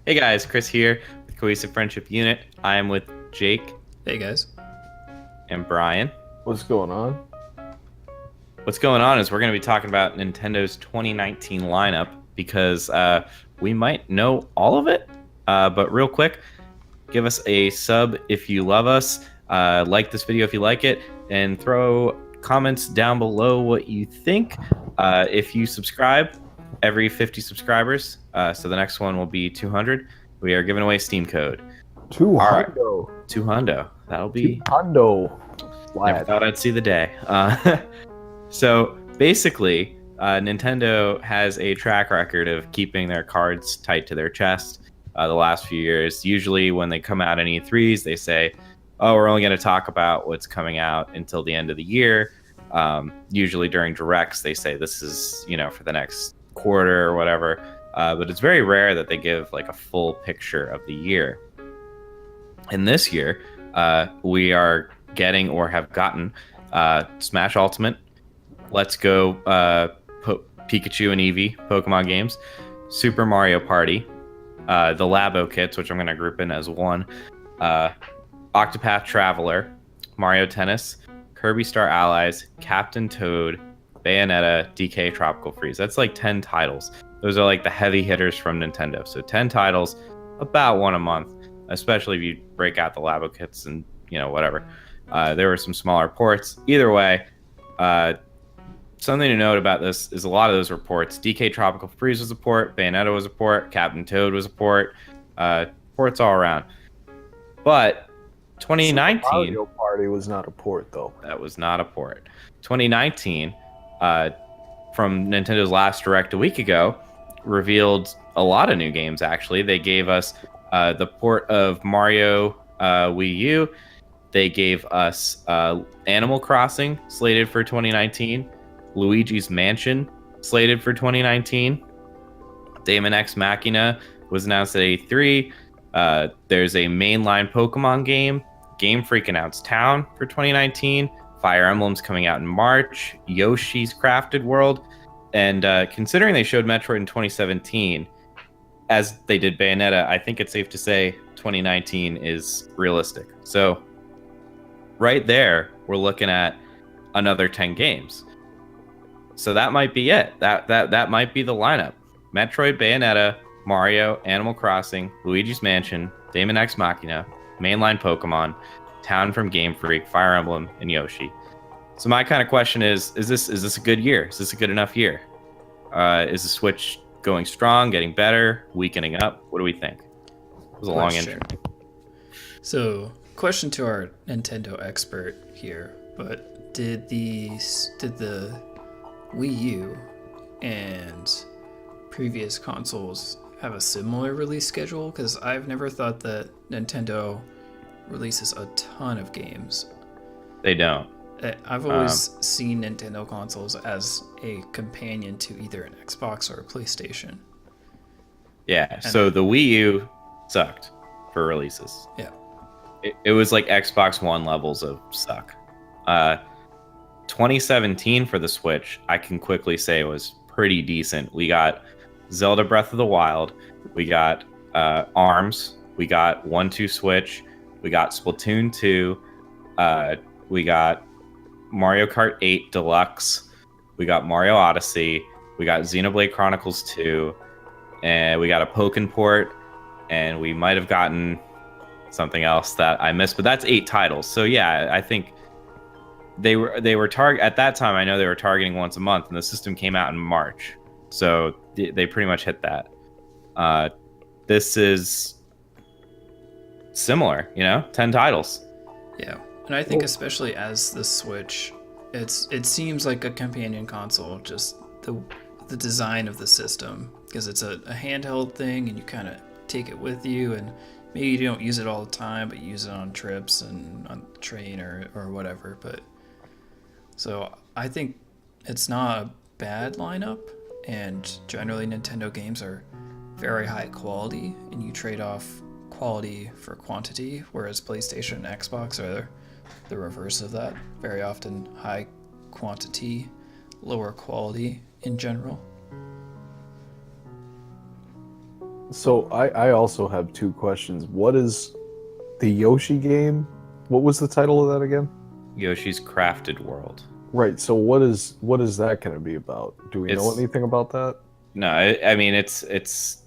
Hey guys, Chris here with Cohesive Friendship Unit. I am with Jake Hey guys. and Brian. What's going on? What's going on is we're going to be talking about Nintendo's 2019 lineup because we might know all of it. But real quick, give us a sub if you love us, like this video if you like it, and throw comments down below what you think. If you subscribe, every 50 subscribers, so the next one will be 200, we are giving away Steam code. Two All right. hundo. 200. That'll Two be. hundo. Never Lad. thought I'd see the day. So basically, Nintendo has a track record of keeping their cards tight to their chest the last few years. Usually, when they come out in E3s, they say, "Oh, we're only going to talk about what's coming out until the end of the year." Usually during directs, they say this is, for the next quarter or whatever. But it's very rare that they give like a full picture of the year. And this year, we are getting or have gotten Smash Ultimate, Let's Go Pikachu and Eevee Pokemon games, Super Mario Party, the Labo kits, which I'm going to group in as one, Octopath Traveler, Mario Tennis, Kirby Star Allies, Captain Toad, Bayonetta, DK Tropical Freeze. That's like 10 titles. Those are like the heavy hitters from Nintendo. So 10 titles, about one a month, especially if you break out the Labo kits and, whatever. There were some smaller ports. Either way, something to note about this is a lot of those reports. DK Tropical Freeze was a port, Bayonetta was a port, Captain Toad was a port, ports all around. But 2019... Mario Party was not a port, though. That was not a port. 2019, from Nintendo's last Direct a week ago, revealed a lot of new games, actually. They gave us the port of Mario Wii U. They gave us Animal Crossing, slated for 2019. Luigi's Mansion, slated for 2019. Daemon X Machina was announced at A3. There's a mainline Pokemon game. Game Freak announced Town for 2019. Fire Emblem's coming out in March. Yoshi's Crafted World. And considering they showed Metroid in 2017, as they did Bayonetta, I think it's safe to say 2019 is realistic. So right there, we're looking at another 10 games. So that might be it. That might be the lineup. Metroid, Bayonetta, Mario, Animal Crossing, Luigi's Mansion, Daemon X Machina, mainline Pokemon, Town from Game Freak, Fire Emblem, and Yoshi. So my kind of question is this a good year? Is this a good enough year? Is the Switch going strong, getting better, weakening up? What do we think? It was a long intro. So, question to our Nintendo expert here, but did the Wii U and previous consoles have a similar release schedule? Because I've never thought that Nintendo releases a ton of games. They don't. I've always seen Nintendo consoles as a companion to either an Xbox or a PlayStation. Yeah, so the Wii U sucked for releases. Yeah. It was like Xbox One levels of suck. 2017 for the Switch, I can quickly say was pretty decent. We got Zelda Breath of the Wild. We got ARMS. We got 1-2 Switch. We got Splatoon 2. We got Mario Kart 8 Deluxe. We got Mario Odyssey. We got Xenoblade Chronicles 2. And we got a Pokken port. And we might have gotten something else that I missed. But that's 8 titles. So yeah, I think they were at that time, I know they were targeting once a month. And the system came out in March. So they pretty much hit that. This is similar, 10 titles. Yeah. And I think especially as the Switch, it seems like a companion console, just the design of the system, because it's a handheld thing and you kind of take it with you, and maybe you don't use it all the time, but you use it on trips and on the train or whatever. But so I think it's not a bad lineup, and generally Nintendo games are very high quality, and you trade off quality for quantity, whereas PlayStation and Xbox are the reverse of that. Very often high quantity, lower quality in general. So I also have two questions. What is the Yoshi game? What was the title of that again? Yoshi's Crafted World. Right. So what is that going to be about? Do we know It's anything about that? no, I mean it's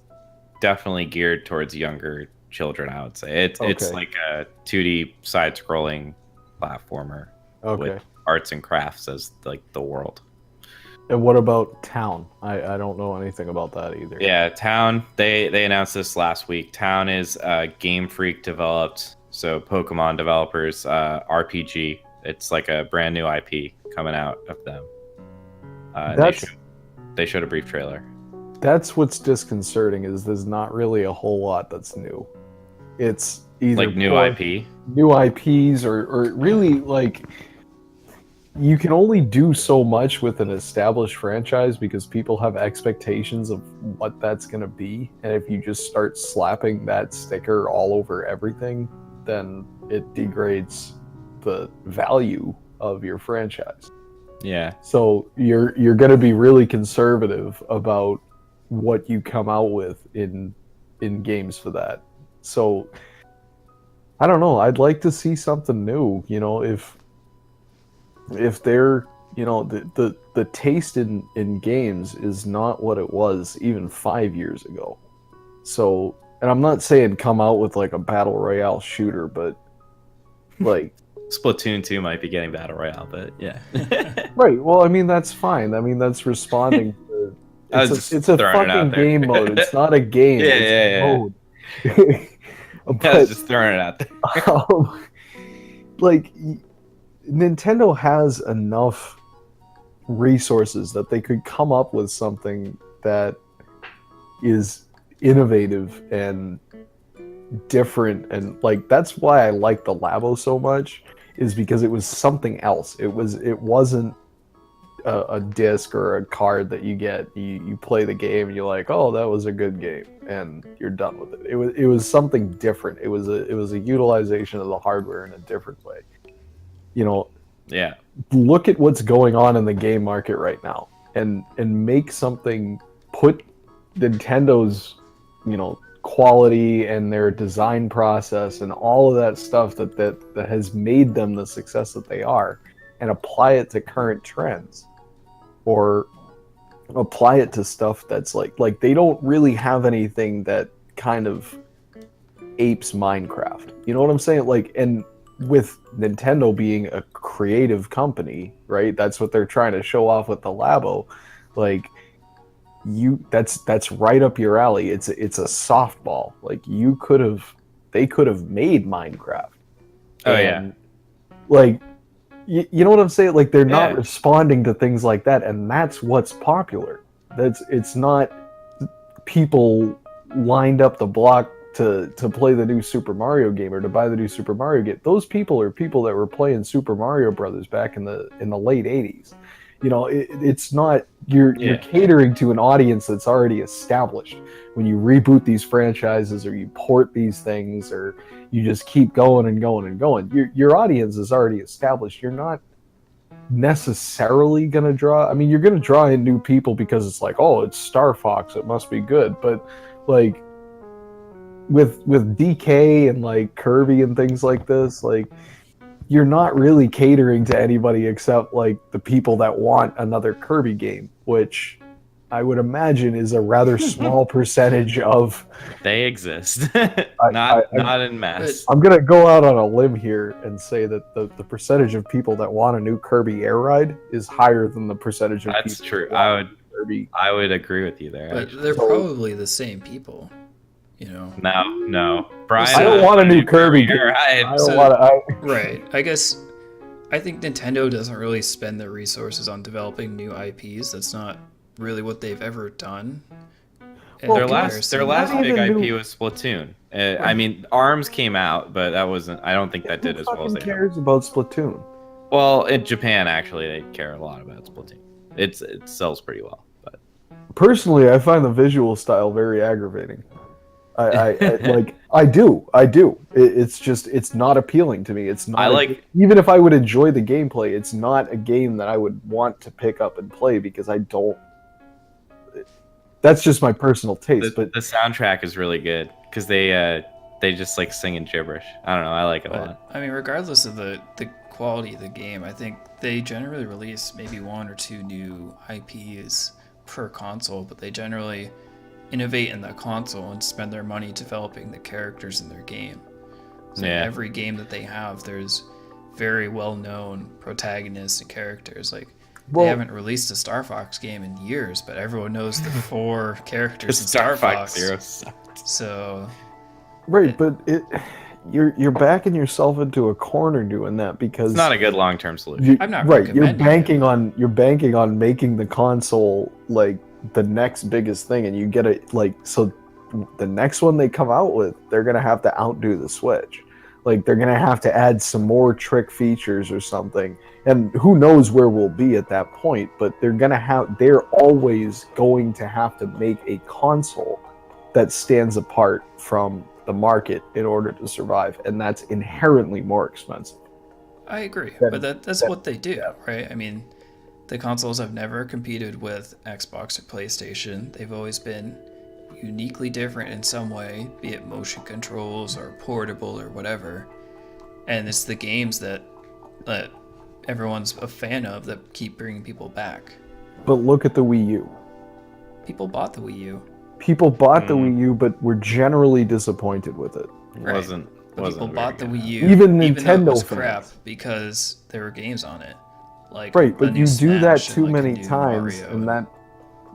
definitely geared towards younger children. I would say it's Okay. like a 2D side-scrolling platformer Okay. with arts and crafts as like the world. And what about Town? I don't know anything about that either. Yeah, Town. They announced this last week. Town is Game Freak developed, so Pokemon developers RPG. It's like a brand new IP coming out of them. And they showed a brief trailer. That's what's disconcerting is there's not really a whole lot that's new. It's either Like new IP. new IPs or really like you can only do so much with an established franchise because people have expectations of what that's going to be. And if you just start slapping that sticker all over everything, then it degrades the value of your franchise. Yeah. So you're going to be really conservative about what you come out with in games for that. So I don't know. I'd like to see something new. You know, if they're the taste in games is not what it was even 5 years ago. So, and I'm not saying come out with like a battle royale shooter, but like Splatoon 2 might be getting battle royale, but yeah. right. Well, I mean that's fine. I mean that's responding to I was just it's a throwing it out fucking there. game mode. It's not a game. Yeah, it's yeah, a yeah. mode. I was But just throwing it out there. like Nintendo has enough resources that they could come up with something that is innovative and different, and like that's why I like the Labo so much, is because it was something else. It wasn't a disc or a card that you get, you play the game and you're like, oh, that was a good game, and you're done with it. It was something different. It was a utilization of the hardware in a different way. You know, Yeah. look at what's going on in the game market right now, and make something, put Nintendo's quality and their design process and all of that stuff that has made them the success that they are, and apply it to current trends, or apply it to stuff that's like they don't really have anything that kind of apes Minecraft. You know what I'm saying? Like, and with Nintendo being a creative company, right? That's what they're trying to show off with the Labo. Like, that's right up your alley. It's a softball. Like, they could have made Minecraft. Oh, and, like, you know what I'm saying? Like, they're not Yeah. responding to things like that, and that's what's popular. It's not people lined up the block to play the new Super Mario game or to buy the new Super Mario game. Those people are people that were playing Super Mario Brothers back in the late '80s. You know, it's not you're catering to an audience that's already established. When you reboot these franchises, or you port these things, or you just keep going and going and going, your audience is already established. You're not necessarily going to draw. I mean, you're going to draw in new people because it's like, oh, it's Star Fox, it must be good. But like with DK and like Kirby and things like this, like, you're not really catering to anybody except like the people that want another Kirby game, which I would imagine is a rather small percentage of. They exist. Not in mass. I'm gonna go out on a limb here and say that the percentage of people that want a new Kirby Air Ride is higher than the percentage of That's people true. that want Kirby. I would agree with you there. But actually. they're probably the same people, you know. No. Brian, I don't want a new Kirby game. I don't So- want to. Right. I think Nintendo doesn't really spend their resources on developing new IPs. That's not really what they've ever done. in Well, their comparison. last Not big even IP was Splatoon. I mean, ARMS came out, but that wasn't. I don't think that did Who as well as fucking they. cares about Splatoon? Well, in Japan, actually, they care a lot about Splatoon. It sells pretty well, but Personally, I find the visual style very aggravating. I do. It's just, it's not appealing to me. It's not. Even if I would enjoy the gameplay, it's not a game that I would want to pick up and play because I don't. that's just my personal taste. The But soundtrack is really good because they just like sing in gibberish. I don't know. I like it a lot. But I mean, regardless of the quality of the game, I think they generally release maybe 1 or 2 new IPs per console, but they generally innovate in that console and spend their money developing the characters in their game. So Yeah. every game that they have, there's very well-known protagonists and characters. Like they haven't released a Star Fox game in years, but everyone knows the 4 characters in Star Fox. Zero sucked. So right, but you're backing yourself into a corner doing that because It's not a good long-term solution. I'm not right. You're recommending banking on making the console like the next biggest thing, and you get it like so. The next one they come out with, they're gonna have to outdo the Switch. Like they're gonna have to add some more trick features or something, and who knows where we'll be at that point. But they're always going to have to make a console that stands apart from the market in order to survive, and that's inherently more expensive. I agree, but that's what they do, right? I mean, the consoles have never competed with Xbox or PlayStation. They've always been uniquely different in some way, be it motion controls or portable or whatever. And it's the games that everyone's a fan of that keep bringing people back. But look at the Wii U. People bought the Wii U. People bought the Wii U, but were generally disappointed with it. Right. Wasn't People bought the very Wii good. U, Even though Nintendo it was fans. crap because there were games on it. Like Right, the but new you do that Smash and, too like, a many new times, Mario and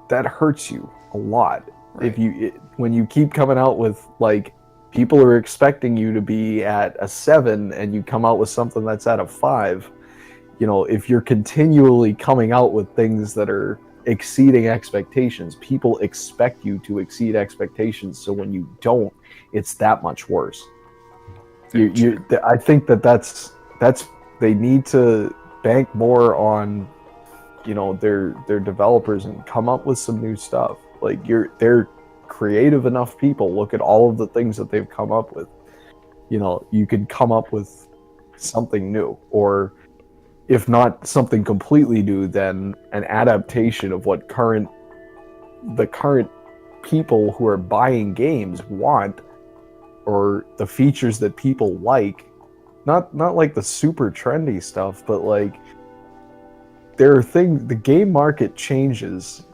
that hurts you a lot. Right. When you keep coming out with like people are expecting you to be at a 7 and you come out with something that's at a 5, if you're continually coming out with things that are exceeding expectations, people expect you to exceed expectations. So when you don't, it's that much worse. I think that's they need to bank more on their developers and come up with some new stuff. Like they're creative enough people. Look at all of the things that they've come up with. You could come up with something new, or if not something completely new, then an adaptation of what the current people who are buying games want, or the features that people like. Not like the super trendy stuff, but like there are things. The game market changes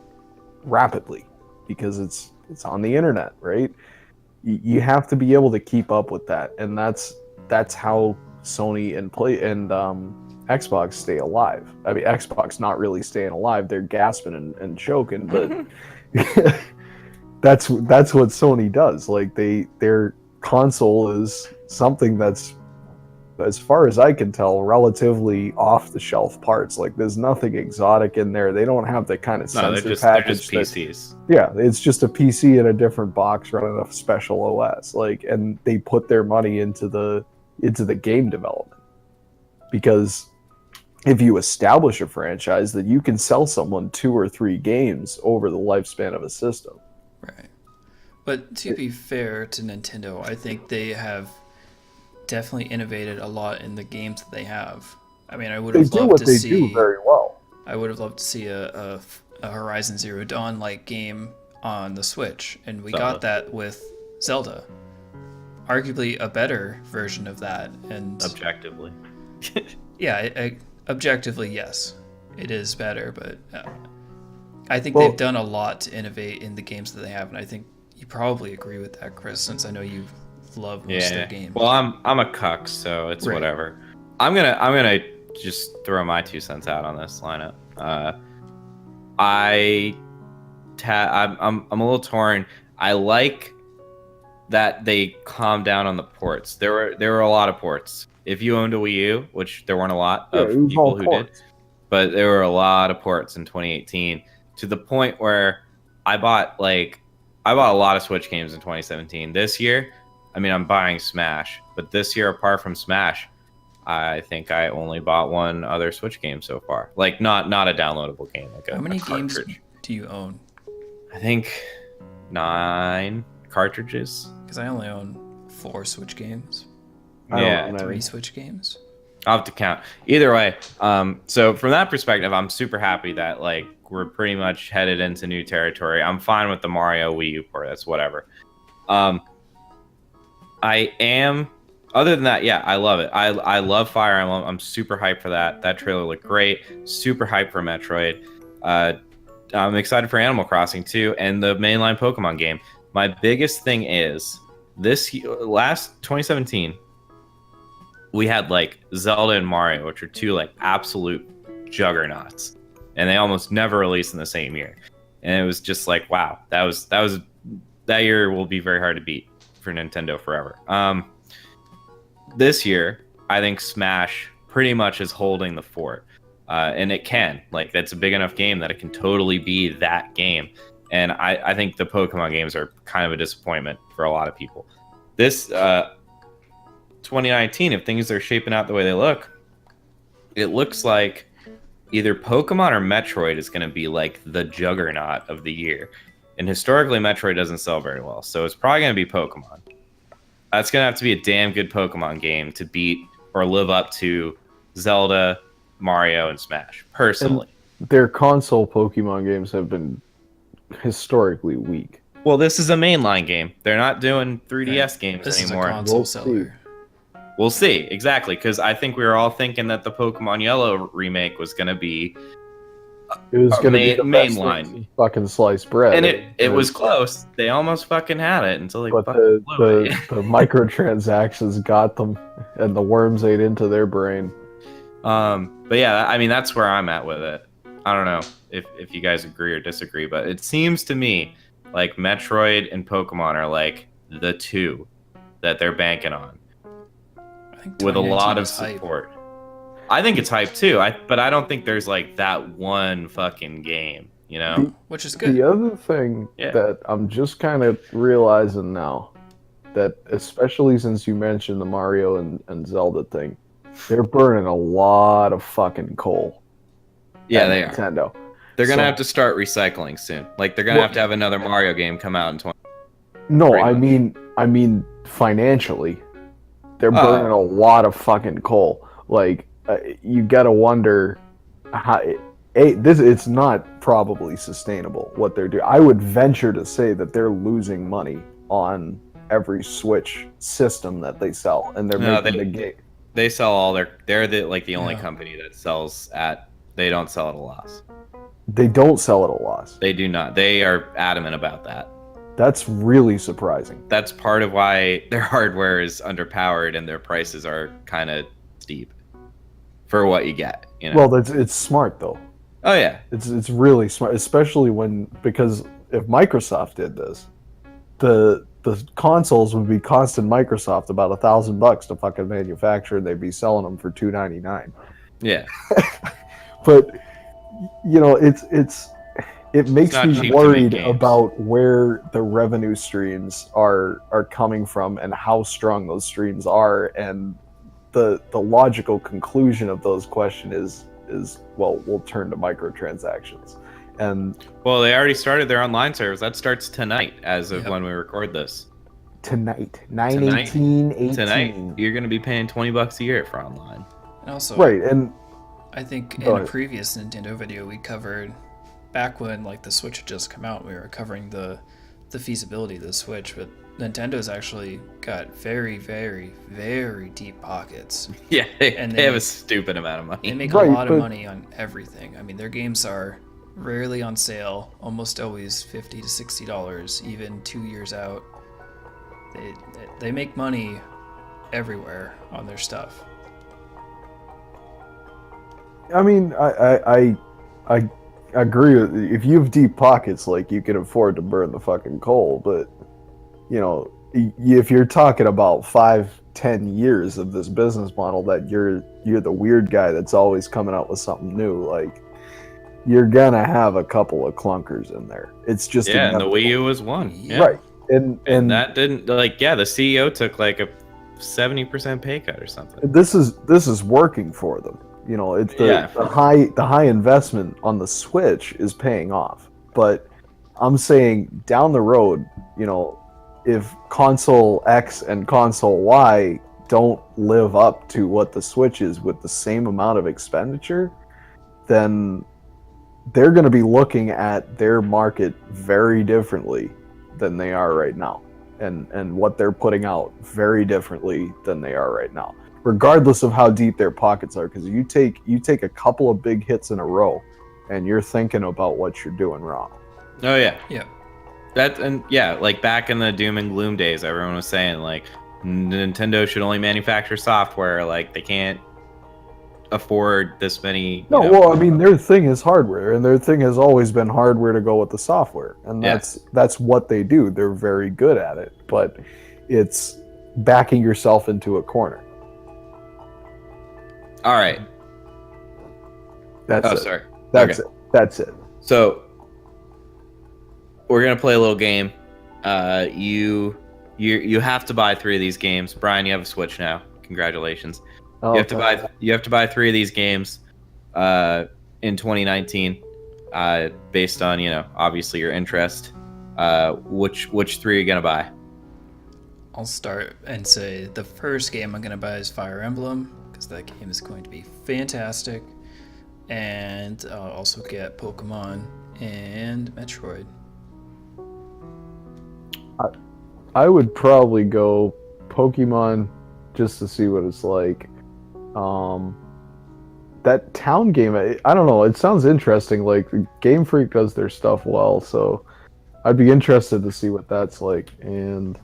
rapidly because it's on the internet, right? You have to be able to keep up with that, and that's how Sony and Xbox stay alive. I mean, Xbox not really staying alive; they're gasping and choking, but that's what Sony does. Like their console is something that's, as far as I can tell, relatively off-the-shelf parts. Like, there's nothing exotic in there. They don't have the kind of No, sensor they're package. just PCs. Yeah, it's just a PC in a different box running a special OS. Like, and they put their money into the game development, because if you establish a franchise, then you can sell someone 2 or 3 games over the lifespan of a system. Right. But to be fair to Nintendo, I think they have definitely innovated a lot in the games that they have. I mean, I would have loved to see. They do very well. I would have loved to see a Horizon Zero Dawn like game on the Switch, and we got that with Zelda. Arguably a better version of that, and Objectively. yeah, objectively, yes, it is better, but I think they've done a lot to innovate in the games that they have, and I think you probably agree with that, Chris, since I know you love most of their games. Well, I'm a cuck, so it's whatever. I'm gonna just throw my 2 cents out on this lineup. I'm a little torn. I like that they calmed down on the ports. There were a lot of ports. If you owned a Wii U, which there weren't a lot of people who did, but there were a lot of ports in 2018, to the point where I bought a lot of Switch games in 2017. This year, I mean, I'm buying Smash, but this year, apart from Smash, I think I only bought 1 other Switch game so far. Like, not a downloadable game. Like how many games cartridge. do you own? I think 9 cartridges. Because I only own 4 Switch games. I don't know. 3 Switch games. I'll have to count. Either way, so from that perspective, I'm super happy that like we're pretty much headed into new territory. I'm fine with the Mario Wii U port. That's whatever. I am. Other than that, yeah, I love it. I love Fire Emblem. I'm super hyped for that. That trailer looked great. Super hyped for Metroid. I'm excited for Animal Crossing too, and the mainline Pokemon game. My biggest thing is this last 2017. We had like Zelda and Mario, which are two like absolute juggernauts, and they almost never released in the same year. And it was just like, wow, that year will be very hard to beat for Nintendo forever. This year, I think Smash pretty much is holding the fort, and it can. Like, that's a big enough game that it can totally be that game. And I think the Pokemon games are kind of a disappointment for a lot of people. This 2019, if things are shaping out the way they look, it looks like either Pokemon or Metroid is going to be like the juggernaut of the year. And historically, Metroid doesn't sell very well, so it's probably going to be Pokemon. That's going to have to be a damn good Pokemon game to beat or live up to Zelda, Mario, and Smash, personally. And their console Pokemon games have been historically weak. Well, this is a mainline game. They're not doing 3DS games this anymore. This is a console seller. We'll see, exactly, because I think we were all thinking that the Pokemon Yellow remake was going to be it was going to be the mainline fucking sliced bread, and it was close. They almost fucking had it until they the microtransactions got them, and the worms ate into their brain. But yeah, I mean that's where I'm at with it. I don't know if you guys agree or disagree, but it seems to me like Metroid and Pokemon are like the two that they're banking on, with a lot of support. Hype. I think it's hype too. But I don't think there's like that one fucking game, you know? Which is good. The other thing that I'm just kind of realizing now, that especially since you mentioned the Mario and Zelda thing, they're burning a lot of fucking coal. Yeah, they Nintendo. They're gonna have to start recycling soon. Like they're gonna have to have another Mario game come out in 20. No, I mean financially, they're burning a lot of fucking coal. Like. You gotta wonder how it's not probably sustainable what they're doing. I would venture to say that they're losing money on every Switch system that they sell, and they're making the game. They sell all they're the only company that sells at. They don't sell at a loss. They don't sell at a loss. They do not. They are adamant about that. That's really surprising. That's part of why their hardware is underpowered and their prices are kind of steep. For what you get, you know. Well, it's smart though. Oh yeah, it's really smart, especially because if Microsoft did this, the consoles would be costing Microsoft about $1,000 to fucking manufacture, and they'd be selling them for $299. Yeah, but you know, it makes me worried about where the revenue streams are coming from and how strong those streams are, and the logical conclusion of those questions is well, we'll turn to microtransactions. And well, they already started their online service. That starts tonight as of when we record this. Tonight, 9/18/18. Tonight, you're going to be paying $20 a year for online. And also, right, and I think in a previous Nintendo video we covered, back when like the Switch had just come out, we were covering the feasibility of the Switch, but Nintendo's actually got very, very, very deep pockets. Yeah, they have a stupid amount of money. They make a lot of money on everything. I mean, their games are rarely on sale, almost always $50 to $60, even 2 years out. They make money everywhere on their stuff. I mean, I agree with you. If you have deep pockets, like, you can afford to burn the fucking coal, but you know, if you're talking about 5-10 years of this business model, that you're the weird guy that's always coming out with something new, like, you're gonna have a couple of clunkers in there. It's just and the Wii U was one. Yeah. Right. And that didn't the CEO took like a 70% pay cut or something. This is working for them. You know, it's the high investment on the Switch is paying off. But I'm saying down the road, you know, if console X and console Y don't live up to what the Switch is with the same amount of expenditure, then they're going to be looking at their market very differently than they are right now, and what they're putting out very differently than they are right now, regardless of how deep their pockets are. Because you take a couple of big hits in a row, and you're thinking about what you're doing wrong. Oh yeah. Yeah. Like back in the doom and gloom days, everyone was saying like Nintendo should only manufacture software, like they can't afford this many. No, well, I mean, their thing is hardware, and their thing has always been hardware to go with the software, and that's what they do. They're very good at it, but it's backing yourself into a corner. All right. That's it. Sorry. That's it. That's it. So we're gonna play a little game. You have to buy 3 of these games. Brian, you have a Switch now. Congratulations. Oh, You have to buy 3 of these games in 2019, based on obviously your interest. Which 3 are you gonna buy? I'll start and say the first game I'm going to buy is Fire Emblem, because that game is going to be fantastic. And I'll also get Pokemon and Metroid. I would probably go Pokemon just to see what it's like. That town game, I don't know, it sounds interesting. Like, Game Freak does their stuff well, so I'd be interested to see what that's like. And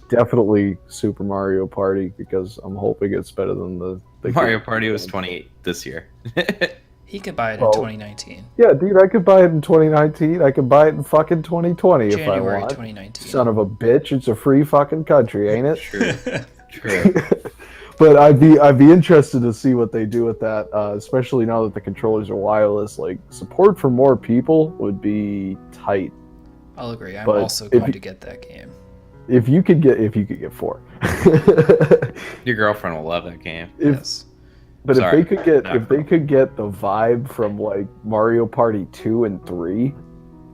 definitely Super Mario Party, because I'm hoping it's better than the Mario Party was 28 this year. He could buy it in 2019. Yeah, dude, I could buy it in 2019. I could buy it in fucking 2020 if I January want. 2019. Son of a bitch, it's a free fucking country, ain't it? True. But I'd be interested to see what they do with that, especially now that the controllers are wireless. Like, support for more people would be tight. I'll agree. I'm But also going to get that game. If you could get 4. Your girlfriend will love that game. Yes. But Sorry. if they could get the vibe from like Mario Party 2 and 3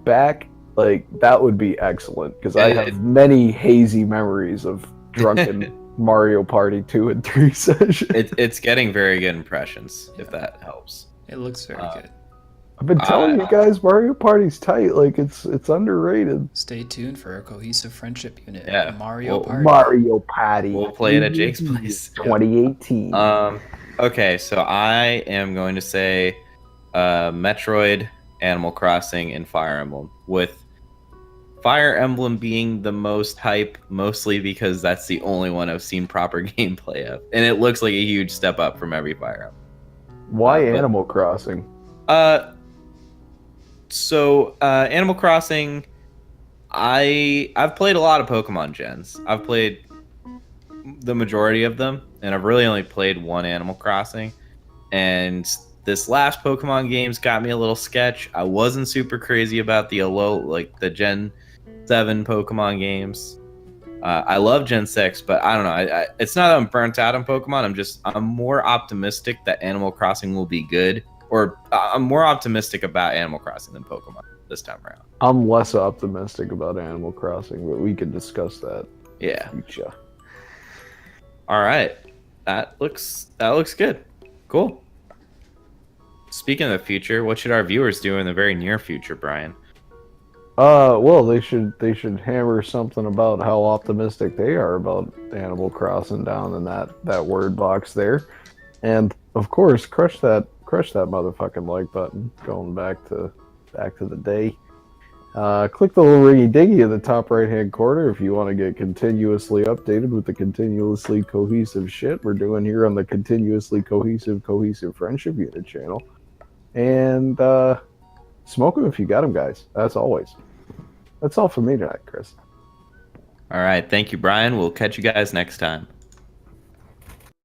back, like, that would be excellent, because I have many hazy memories of drunken Mario Party 2 and 3 sessions. It's getting very good impressions, if that helps. It looks very good. I've been telling you guys, Mario Party's tight. Like, it's underrated. Stay tuned for a cohesive friendship unit. Yeah. Mario Party. Mario Party. We'll play it at Jake's place. 2018. Okay, so I am going to say Metroid, Animal Crossing, and Fire Emblem, with Fire Emblem being the most hype, mostly because that's the only one I've seen proper gameplay of, and it looks like a huge step up from every Fire Emblem. Why Animal Crossing? So Animal Crossing, I've played a lot of Pokemon gens. I've played the majority of them, and I've really only played one Animal Crossing. And this last Pokemon game's got me a little sketch. I wasn't super crazy about the Gen 7 Pokemon games. I love Gen 6, but I don't know. It's not that I'm burnt out on Pokemon. I'm more optimistic that Animal Crossing will be good. Or I'm more optimistic about Animal Crossing than Pokemon this time around. I'm less optimistic about Animal Crossing, but we can discuss that. Yeah. Future. All right. That looks good. Cool. Speaking of the future, what should our viewers do in the very near future, Brian? Well, they should hammer something about how optimistic they are about Animal Crossing down in that word box there, and of course, crush that motherfucking like button. Going back to the day. Click the little ringy dingy in the top right hand corner if you want to get continuously updated with the continuously cohesive shit we're doing here on the continuously cohesive friendship unit channel. And smoke them if you got them, guys. As always. That's all for me tonight, Chris. All right. Thank you, Brian. We'll catch you guys next time.